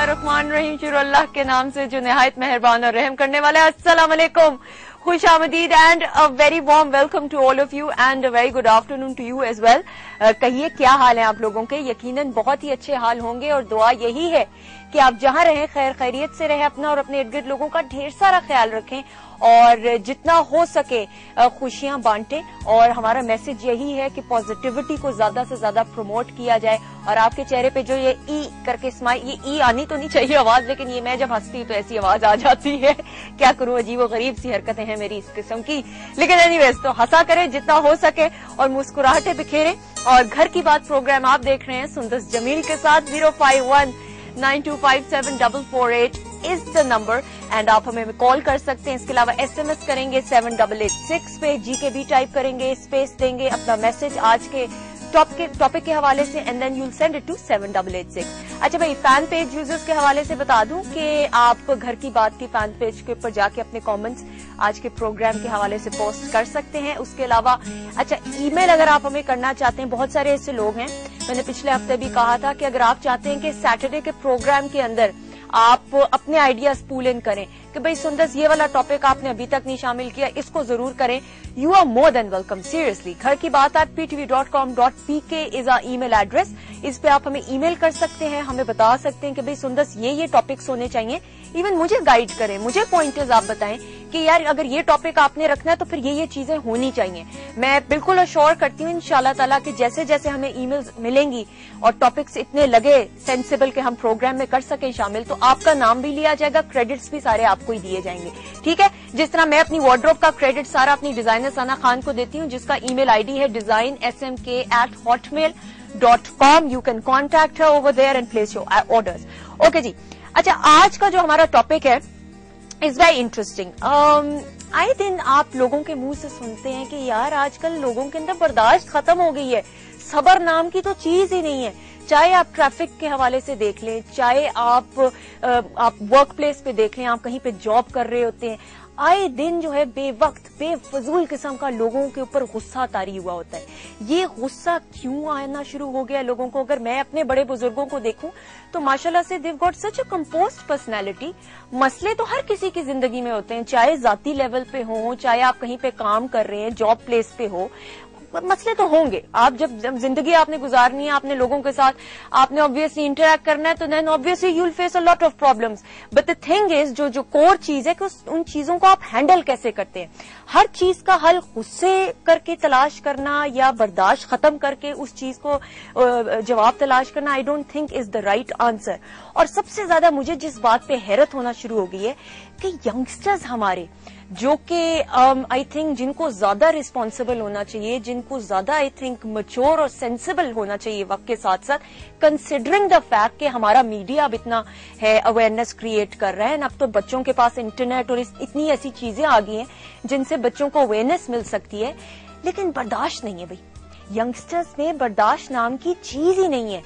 बिस्मिल्लाहिर्रहमानिर्रहीम, शुरू अल्लाह के नाम से जो निहायत मेहरबान और रहम करने वाला है। अस्सलाम वालेकुम, खुश आमदीद and a very warm welcome to all of you and a very good afternoon to you as well. कहिए क्या हाल है आप लोगों के? यकीनन बहुत ही अच्छे हाल होंगे और दुआ यही है कि आप जहां रहें खैर खैरियत से रहें, अपना और अपने इर्द गिर्द लोगों का ढेर सारा ख्याल रखें और जितना हो सके खुशियां बांटें। और हमारा मैसेज यही है कि पॉजिटिविटी को ज्यादा से ज्यादा प्रमोट किया जाए। और आपके चेहरे पे जो ये ई करके स्माइल, ये ई आनी तो नहीं चाहिए आवाज, लेकिन ये मैं जब हंसती हूँ तो ऐसी आवाज आ जाती है। क्या करूं, अजीब और गरीब सी हरकतें हैं मेरी इस किस्म की। लेकिन एनीवेज, तो हंसा करें जितना हो सके और मुस्कुराहटें बिखेरें। और घर की बात प्रोग्राम आप देख रहे हैं सुंदस जमील के साथ। 05192574448 इज द नंबर एंड आप हमें कॉल कर सकते हैं। इसके अलावा SMS करेंगे 7886 पे, GK भी टाइप करेंगे, स्पेस देंगे अपना मैसेज आज के टॉपिक के हवाले से and then you'll send it to 7886। अच्छा भाई, फैन पेज यूजर्स के हवाले से बता दूं कि आप घर की बात की फैन पेज के ऊपर जाके अपने कमेंट्स आज के प्रोग्राम के हवाले से पोस्ट कर सकते हैं। उसके अलावा अच्छा, ईमेल अगर आप हमें करना चाहते हैं, बहुत सारे ऐसे लोग हैं, मैंने पिछले हफ्ते भी कहा था कि अगर आप चाहते हैं कि सैटरडे के प्रोग्राम के अंदर आप अपने आइडियाज पूल इन करें कि भाई सुंदस ये वाला टॉपिक आपने अभी तक नहीं शामिल किया, इसको जरूर करें, you are more than welcome. Seriously, घर की बात @ptv.com.pk is our email address. इस पे आप हमें ईमेल कर सकते हैं, हमें बता सकते हैं कि भाई सुंदस ये टॉपिक्स होने चाहिए। इवन मुझे गाइड करें, मुझे पॉइंटर्स आप बताएं कि यार अगर ये टॉपिक आपने रखना है तो फिर ये चीजें होनी चाहिए। मैं बिल्कुल अश्योर करती हूँ इंशाल्लाह ताला कि जैसे जैसे हमें ईमेल्स मिलेंगी और टॉपिक्स इतने लगे सेंसिबल के हम प्रोग्राम में कर सके शामिल, तो आपका नाम भी लिया जाएगा, क्रेडिट्स भी सारे आपको ही दिए जाएंगे। ठीक है, जिस तरह मैं अपनी वार्डरोब का क्रेडिट सारा अपनी डिजाइनर सना खान को देती हूँ, जिसका ईमेल ID है designsmk@hotmail.com। You can contact her over there and place your orders. Okay जी, अच्छा आज का जो हमारा टॉपिक है इज वेरी इंटरेस्टिंग। आए दिन आप लोगों के मुंह से सुनते हैं कि यार आजकल लोगों के अंदर बर्दाश्त खत्म हो गई है, सब्र नाम की तो चीज ही नहीं है। चाहे आप ट्रैफिक के हवाले से देख लें, चाहे आप वर्क प्लेस पे देख लें, आप कहीं पे जॉब कर रहे होते हैं, आए दिन जो है बेवक्त बेफजूल किस्म का लोगों के ऊपर गुस्सा तारी हुआ होता है। ये गुस्सा क्यों आना शुरू हो गया लोगों को? अगर मैं अपने बड़े बुजुर्गों को देखूं तो माशाल्लाह से देव गॉट सच अ कंपोज्ड पर्सनैलिटी। मसले तो हर किसी की जिंदगी में होते हैं, चाहे जाती लेवल पे हो, चाहे आप कहीं पे काम कर रहे हैं, जॉब प्लेस पे हो, मसले तो होंगे। आप जब जिंदगी आपने गुजारनी है, आपने लोगों के साथ आपने ऑब्वियसली इंटरेक्ट करना है, तो then obviously you will face a lot of problems. But the thing is, जो कोर चीज है कि उन चीजों को आप हैंडल कैसे करते हैं। हर चीज का हल गुस्से करके तलाश करना या बर्दाश्त खत्म करके उस चीज को जवाब तलाश करना, I don't think is the right answer. और सबसे ज्यादा मुझे जिस बात पे हैरत होना शुरू हो गई है कि यंगस्टर्स हमारे जो कि आई थिंक जिनको ज्यादा रिस्पॉन्सिबल होना चाहिए, जिनको ज्यादा आई थिंक मैच्योर और सेंसिबल होना चाहिए वक्त के साथ साथ, कंसिडरिंग द फैक्ट कि हमारा मीडिया अब इतना है अवेयरनेस क्रिएट कर रहा है, अब तो बच्चों के पास इंटरनेट और इतनी ऐसी चीजें आ गई हैं जिनसे बच्चों को अवेयरनेस मिल सकती है, लेकिन बर्दाश्त नहीं है भाई। यंगस्टर्स में बर्दाश्त नाम की चीज ही नहीं है।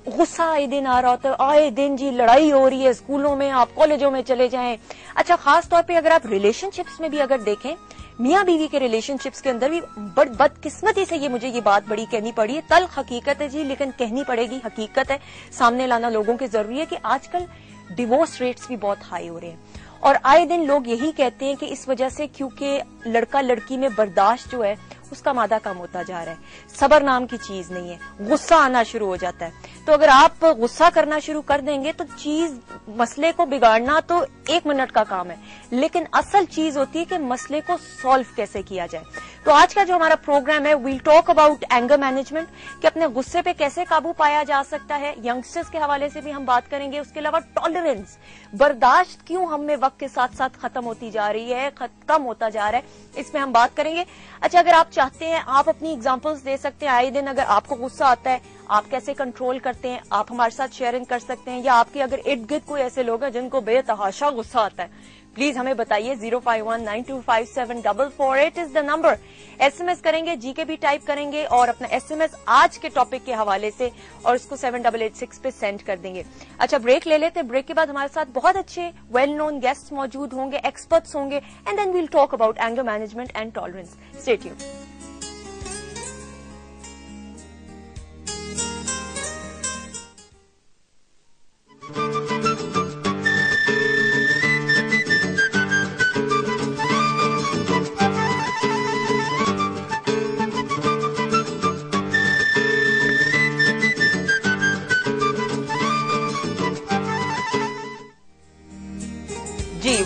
गुस्सा आए दिन आ रहा होता है, आए दिन जी लड़ाई हो रही है स्कूलों में, आप कॉलेजों में चले जाएं। अच्छा, खास तौर पे अगर आप रिलेशनशिप्स में भी अगर देखें, मियाँ बीवी के रिलेशनशिप्स के अंदर भी बदकिस्मती से मुझे ये बात बड़ी कहनी पड़ी है, तल्ख हकीकत है जी, लेकिन कहनी पड़ेगी, हकीकत है, सामने लाना लोगों की जरूरी है कि आजकल डिवोर्स रेट्स भी बहुत हाई हो रहे हैं। और आए दिन लोग यही कहते हैं कि इस वजह से क्योंकि लड़का लड़की में बर्दाश्त जो है उसका मादा कम होता जा रहा है, सब्र नाम की चीज नहीं है, गुस्सा आना शुरू हो जाता है। तो अगर आप गुस्सा करना शुरू कर देंगे तो चीज, मसले को बिगाड़ना तो 1 मिनट का काम है, लेकिन असल चीज होती है कि मसले को सॉल्व कैसे किया जाए। तो आज का जो हमारा प्रोग्राम है, we'll talk about anger management, कि अपने गुस्से पे कैसे काबू पाया जा सकता है। यंगस्टर्स के हवाले से भी हम बात करेंगे। उसके अलावा टॉलरेंस, बर्दाश्त क्यों हम में वक्त के साथ साथ खत्म होती जा रही है, खत्म होता जा रहा है, इसमें हम बात करेंगे। अच्छा, अगर आप चाहते हैं आप अपनी एग्जांपल्स दे सकते हैं। आए दिन अगर आपको गुस्सा आता है, आप कैसे कंट्रोल करते हैं, आप हमारे साथ शेयरिंग कर सकते हैं। या आपके अगर इर्द गिर्द कोई ऐसे लोग हैं जिनको बेतहाशा गुस्सा आता है, प्लीज हमें बताइए। 05192574448 इज द नंबर। SMS करेंगे, GK भी टाइप करेंगे और अपना SMS आज के टॉपिक के हवाले से और उसको 7886 पे सेंड कर देंगे। अच्छा, ब्रेक ले लेते हैं। ब्रेक के बाद हमारे साथ बहुत अच्छे वेल नोन गेस्ट मौजूद होंगे, एक्सपर्ट्स होंगे, and then we'll talk about anger management and tolerance. Stay tuned.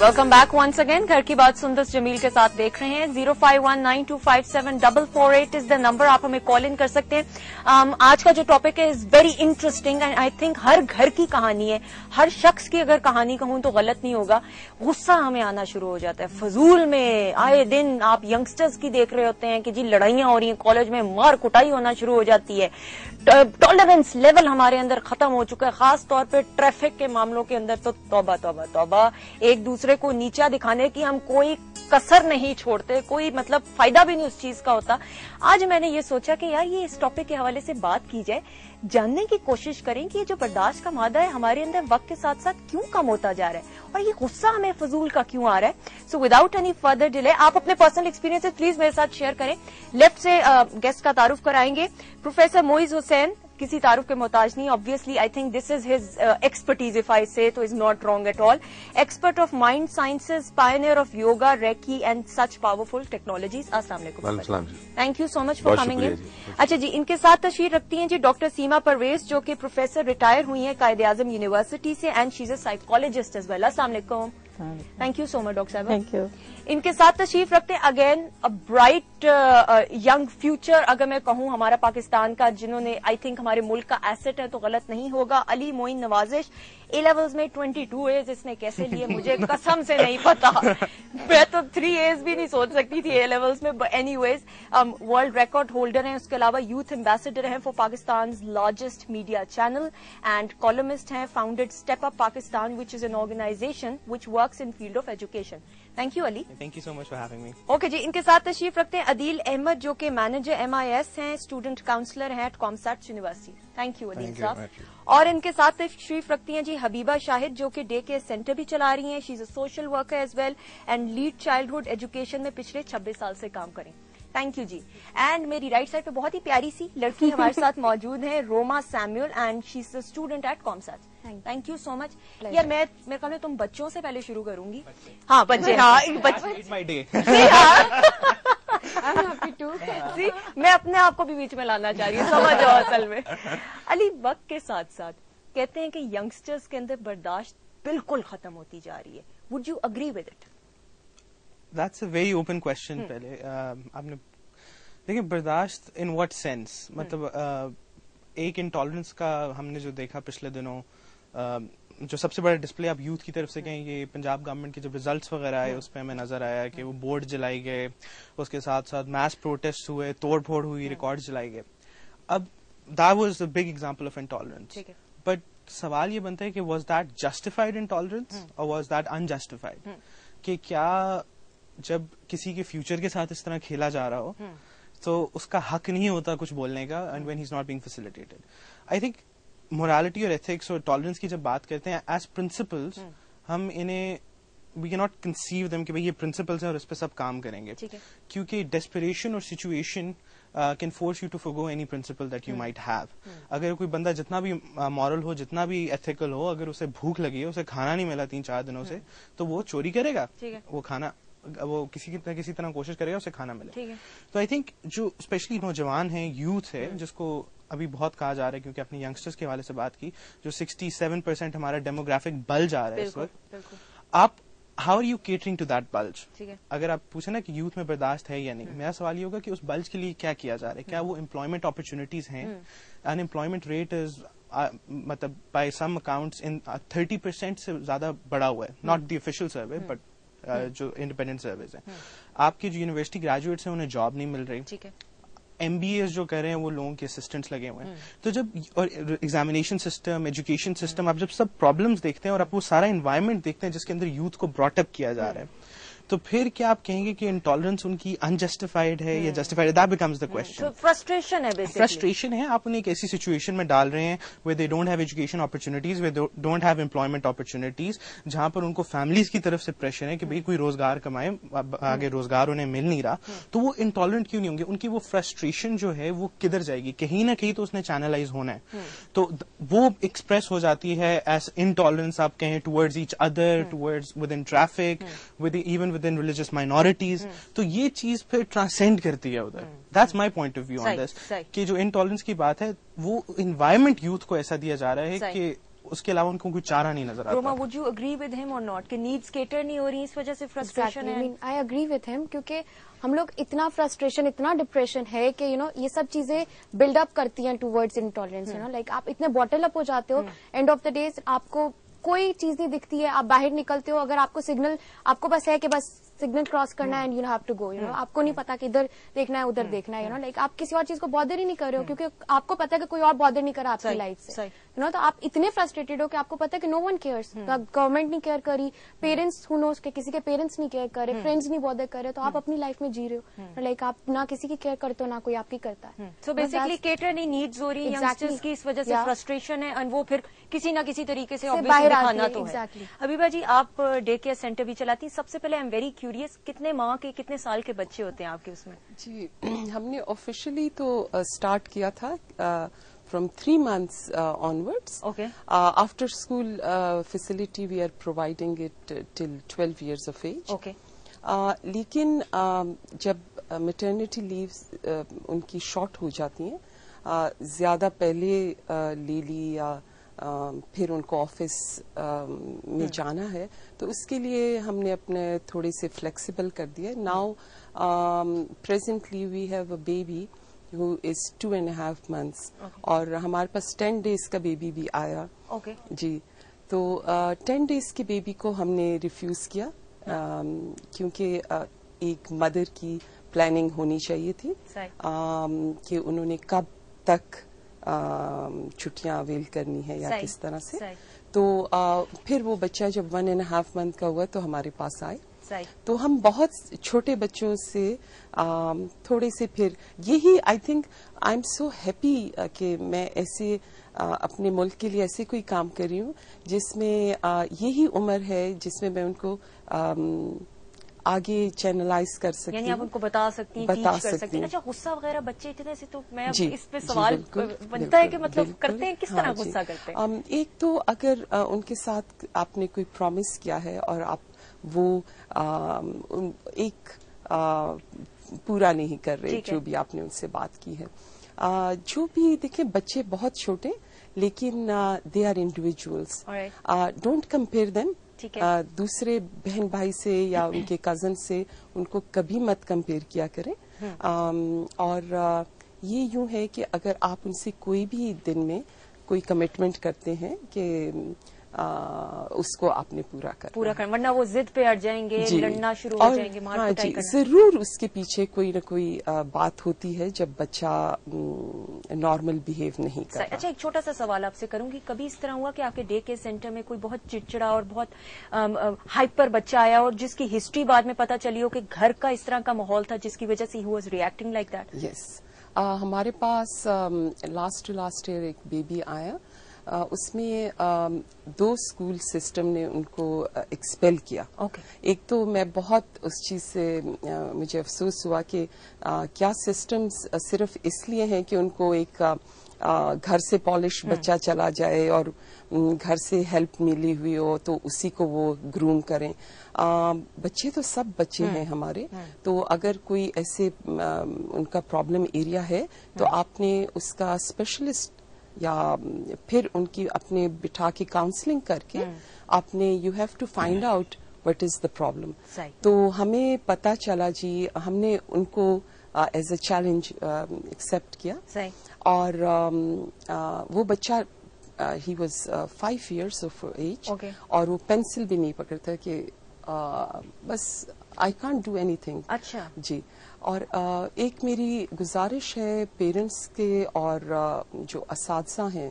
Welcome back once again. घर की बात सुंदर जमील के साथ देख रहे हैं. 0519257448 इज द नंबर. आप हमें कॉल इन कर सकते हैं. आज का जो टॉपिक है is very interesting and I think हर घर की कहानी है. हर शख्स की अगर कहानी कहूं तो गलत नहीं होगा. गुस्सा हमें आना शुरू हो जाता है फजूल में. आए दिन आप यंगस्टर्स की देख रहे होते हैं कि जी लड़ाइयां हो रही हैं, कॉलेज में मार कुटाई होना शुरू हो जाती है. टॉलरेंस लेवल हमारे अंदर खत्म हो चुका है. खास तौर पे ट्रैफिक के मामलों के अंदर तो तौबा तौबा तौबा. एक दूसरे को नीचा दिखाने की हम कोई कसर नहीं छोड़ते, कोई मतलब फायदा भी नहीं उस चीज का होता. आज मैंने ये सोचा कि यार ये इस टॉपिक के हवाले से बात की जाए, जानने की कोशिश करें कि ये जो बर्दाश्त का मादा है हमारे अंदर वक्त के साथ साथ क्यों कम होता जा रहा है और ये गुस्सा हमें फजूल का क्यों आ रहा है. So without any further delay आप अपने पर्सनल एक्सपीरियंसेस प्लीज मेरे साथ शेयर करें. लेफ्ट से गेस्ट का तारुफ कराएंगे प्रोफेसर मोइज हुसैन. किसी तारुफ के मोहताज नहीं. Obviously I think this is his expertise. If I से तो is not wrong at all. Expert of mind sciences, Pioneer of yoga, recce and such powerful technologies. अस्सलाम वालेकुम. Thank you so much for coming in. अच्छा जी, इनके साथ तशरीफ रखती हैं जी डॉक्टर सीमा परवेज जो कि प्रोफेसर रिटायर हुई हैं कायदे आजम यूनिवर्सिटी से and she is a psychologist as well. अस्सलाम वालेकुम. Thank you so much doctor साहब. Thank you. इनके साथ तशरीफ रखते हैं again a bright young future अगर मैं कहूं हमारा पाकिस्तान का, जिन्होंने आई थिंक हमारे मुल्क का एसेट है तो गलत नहीं होगा. अली मोइन नवाजिश. ए लेवल्स में 22 एज इसने कैसे लिए मुझे कसम से नहीं पता. मैं तो 3 एज भी नहीं सोच सकती थी ए लेवल्स में. एनीवेज वर्ल्ड रिकॉर्ड होल्डर हैं. उसके अलावा यूथ एम्बेसडर हैं for Pakistan largest media channel and columnist हैं. Founded step up Pakistan which is an organisation which works in field of education. Thank you Ali. Thank you so much for having me. Okay ji, इनके साथ तशरीफ रखते हैं अदील अहमद जो कि manager MIS हैं, student counsellor हैं at COMSATS university. Thank you Adeel साहब. और इनके साथ तशरीफ रखती हैं जी हबीबा शाहिद जो कि डे केयर सेंटर भी चला रही हैं. She is a social worker as well and lead childhood education में पिछले 26 साल से काम करें. Thank you ji. एंड मेरी राइट साइड पे बहुत ही प्यारी सी लड़की हमारे साथ मौजूद है, Roma Samuel and she is a student at COMSATS. Thank you so much. यार मैं मेरे ख्याल में तुम बच्चों से पहले शुरू करूंगी. हाँ बच्चे. हाँ बच्चे. It's my day. मैं अपने आप को भी बीच में लाना चाह रही हूँ, समझ जाओ असल में. अली वक्त के साथ साथ कहते हैं कि यंगस्टर्स के अंदर बर्दाश्त बिल्कुल खत्म होती जा रही है. Would you agree with it? That's a very open question. पहले आपने देखिए बर्दाश्त in what sense, मतलब एक इंटॉलरेंस का हमने जो देखा पिछले दिनों, जो सबसे बड़ा डिस्प्ले आप यूथ की तरफ से कहें, ये पंजाब गवर्नमेंट के जब रिजल्ट्स वगैरह आए उस पर हमें नजर आया कि वो बोर्ड जलाए गए, उसके साथ साथ मैस प्रोटेस्ट हुए, तोड़ फोड़ हुई, रिकॉर्ड जलाए गए. अब that was a big example of intolerance. But सवाल ये बनता है कि was that justified intolerance or was that unjustified? कि क्या जब किसी के फ्यूचर के साथ इस तरह खेला जा रहा हो तो उसका हक नहीं होता कुछ बोलने का, and when he is not being facilitated. I think morality और एथिक्स और टॉलरेंस की जब बात करते हैं एज प्रिंसिपल्स, हम इन्हें we can not conceive them कि भाई ये प्रिंसिपल्स हैं और इस पे सब काम करेंगे, क्योंकि डेस्परेशन और situation can force you to forgo any principle that you might have. अगर कोई बंदा जितना भी मॉरल हो, जितना भी एथिकल हो, अगर उसे भूख लगी है, उसे खाना नहीं मिला 3-4 दिनों से, तो वो चोरी करेगा, वो खाना वो किसी तरह कोशिश करेगा उसे खाना मिले. तो आई थिंक जो स्पेशली नौजवान है, यूथ है, जिसको अभी बहुत कहा जा रहा है, क्योंकि अपने यंगस्टर्स के हवाले से बात की, जो 67% हमारा डेमोग्राफिक बल्ज आ रहा है इस वक्त. आप how are you catering to that bulge? अगर आप पूछे ना कि यूथ में बर्दाश्त है या नहीं, मेरा सवाल ये होगा कि उस बल्ज के लिए क्या किया जा रहा है. क्या वो एम्प्लॉयमेंट अपॉर्चुनिटीज हैं? अनएम्प्लॉयमेंट रेट इज मतलब बाय सम अकाउंट्स इन 30% से ज्यादा बढ़ा हुआ है. Not the official survey but जो इंडिपेंडेंट सर्विस है. आपके जो यूनिवर्सिटी ग्रेजुएट्स हैं उन्हें जॉब नहीं मिल रही. MBAs जो कर रहे हैं वो लोगों के असिस्टेंट्स लगे हुए हैं. तो जब और एग्जामिनेशन सिस्टम, एजुकेशन सिस्टम, आप जब सब प्रॉब्लम्स देखते हैं और आप वो सारा एनवायरनमेंट देखते हैं जिसके अंदर यूथ को ब्रॉटअप किया जा रहा है, तो फिर क्या आप कहेंगे कि इंटॉलरेंस उनकी अनजस्टिफाइड है या justified? That becomes the question. Frustration है बेसिकली. फ्रस्ट्रेशन है. आप उन्हें एक ऐसी सिचुएशन में डाल रहे हैं where they don't have education opportunities, where they don't have employment opportunities, जहां पर उनको फैमिलीज की तरफ से प्रेशर है कि भाई कोई रोजगार कमाए, आगे रोजगार उन्हें मिल नहीं रहा. तो वो इंटॉलरेंट क्यों नहीं होंगे? उनकी वो फ्रस्ट्रेशन जो है वो किधर जाएगी? कहीं ना कहीं तो उसने चैनलाइज होना है. तो वो एक्सप्रेस हो जाती है एज इंटॉलरेंस, आप कहें, towards each other, towards with in traffic, even with in religious minorities. तो ये चीज फिर ट्रांसेंड करती है उधर. That's my point of view on this, कि जो इंटॉलरेंस की बात है वो इन्वायरमेंट यूथ को ऐसा दिया जा रहा है कि اس کے علاوہ ان کو کوئی چارہ نہیں نظر روما آتا. would you agree with him or not کہ نیڈس کیٹر نہیں ہو رہی اس وجہ سے فرسٹریشن ہے؟ I agree with him کیونکہ ہم لوگ اتنا فرسٹریشن اتنا ڈپریشن ہے کہ یہ سب چیزیں بلڈ اپ کرتی ہیں ٹوورڈز انٹالرنس. لائک آپ اتنے باٹل اپ ہو جاتے ہو, اینڈ آف دا ڈیز آپ کو کوئی چیز نہیں دکھتی ہے, آپ باہر نکلتے ہو, اگر آپ کو سگنل آپ کو بس ہے کہ بس سگنل کراس کرنا ہے and you have to go, آپ کو نہیں پتا کہ ادھر دیکھنا ہے ادھر دیکھنا ہے, لائک آپ کسی اور چیز کو بادر ہی نہیں کر رہے ہو کیونکہ آپ کو پتا ہے کہ کوئی اور بادر نہیں کرا آپ کی لائف سے. تو آپ اتنے فرسٹریٹڈ ہو کہ آپ کو پتا ہے کہ نو ون کیئرس, گورنمنٹ نہیں کیئر کری, پیرنٹس ہو نوز کہ کسی کے پیرنٹس نہیں کیئر کر رہے, فرینڈس نہیں بادر کر رہے, تو آپ اپنی لائف میں جی رہے ہو, لائک آپ نہ کسی کی کیئر کرتے ہو نہ کوئی آپ کی کرتا ہے. سو بیسکلی کیٹر نہیں نیڈز ہو رہی ینگسٹرز کی اس وجہ سے فرسٹریشن ہے, اینڈ وہ پھر کسی نہ کسی طریقے سے باہر دکھانا تو ہے. حبیبہ جی آپ ڈے کیئر سینٹر بھی چلاتی ہیں, سب سے پہلے آئی ایم ویری کیوریس کتنے ماہ کے کتنے سال کے بچے ہوتے ہیں آپ کے اس میں؟ جی ہم نے آفیشلی تو اسٹارٹ کیا تھا from 3 months onwards. Okay. After school facility we are providing it till 12 years of age. Okay. لیکن جب maternity leaves ان کی شارٹ ہو جاتی ہیں, زیادہ پہلے لے لی یا پھر ان کو آفس میں جانا ہے, تو اس کے لیے ہم نے اپنے تھوڑے سے فلیکسیبل کر دیا. Now presently we have a baby who is 2.5 months. اور ہمارے پاس 10 days کا بیبی بھی آیا. جی تو 10 days کے بیبی کو ہم نے ریفیوز کیا کیونکہ ایک مدر کی پلاننگ ہونی چاہیے تھی کہ انہوں نے کب تک چھٹیاں اویل کرنی ہے یا کس طرح سے. تو پھر وہ بچہ جب 1.5 month کا ہوا تو ہمارے پاس آئے. تو ہم بہت چھوٹے بچوں سے تھوڑے سے پھر یہی I think I am so happy کہ میں ایسے اپنے ملک کے لیے ایسے کوئی کام کر رہی ہوں جس میں یہی عمر ہے جس میں میں ان کو آگے چینلائز کر سکتی ہوں, یعنی آپ ان کو بتا سکتی ہیں, ٹیچ کر سکتی ہیں. اچھا غصہ وغیرہ بچے اتنے سے, تو میں اس پہ سوال بنتا ہے کہ مطلب کرتے ہیں کس طرح غصہ کرتے ہیں؟ ایک تو اگر ان کے ساتھ آپ نے کوئی پرومس کیا ہے اور آپ وہ ایک پورا نہیں کر رہے جو بھی آپ نے ان سے بات کی ہے, جو بھی دیکھیں بچے بہت چھوٹے لیکن they are individuals, don't compare them. دوسرے بہن بھائی سے یا ان کے کزن سے ان کو کبھی مت کمپیئر کیا کریں. اور یہ یوں ہے کہ اگر آپ ان سے کوئی بھی دن میں کوئی کمٹمنٹ کرتے ہیں کہ اس کو آپ نے پورا کرنا, ورنہ وہ ضد پہ اڑ جائیں گے, لڑنا شروع ہو جائیں گے, مار پٹائی کرنا. ضرور اس کے پیچھے کوئی نہ کوئی بات ہوتی ہے جب بچہ نارمل بیہیو نہیں کرتا. اچھا ایک چھوٹا سا سوال آپ سے کروں گی, کبھی اس طرح ہوا کہ آپ کے ڈے کیئر سینٹر میں کوئی بہت چڑچڑا اور بہت ہائپر بچہ آیا اور جس کی ہسٹری بعد میں پتا چلی ہو کہ گھر کا اس طرح کا ماحول تھا جس کی وجہ سے he was reacting like that? Yes, ہمارے پاس لاسٹ ایئر ایک بیبی آیا, اس میں 2 اسکول سسٹم نے ان کو ایکسپیل کیا. ایک تو میں بہت اس چیز سے مجھے افسوس ہوا کہ کیا سسٹمز صرف اس لیے ہیں کہ ان کو ایک گھر سے پالش بچہ چلا جائے اور گھر سے ہیلپ ملی ہوئی ہو تو اسی کو وہ گروم کریں. بچے تو سب بچے ہیں ہمارے, تو اگر کوئی ایسے ان کا پرابلم ایریا ہے تو آپ نے اس کا اسپیشلسٹ یا پھر ان کی اپنے بٹھا کے کاؤنسلنگ کر کے آپ نے you have to find out what is the problem. تو ہمیں پتا چلا جی, ہم نے ان کو ایز اے چیلنج ایکسپٹ کیا. اور وہ بچہ he was 5 years of age, اور وہ پینسل بھی نہیں پکڑتا کہ بس I can't do any thing. اچھا جی. اور ایک میری گزارش ہے پیرنٹس کے اور جو اساتذہ ہیں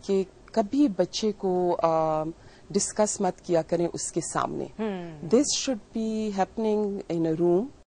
کہ کبھی بچے کو ڈسکس مت کیا کریں اس کے سامنے. This should be happening in a room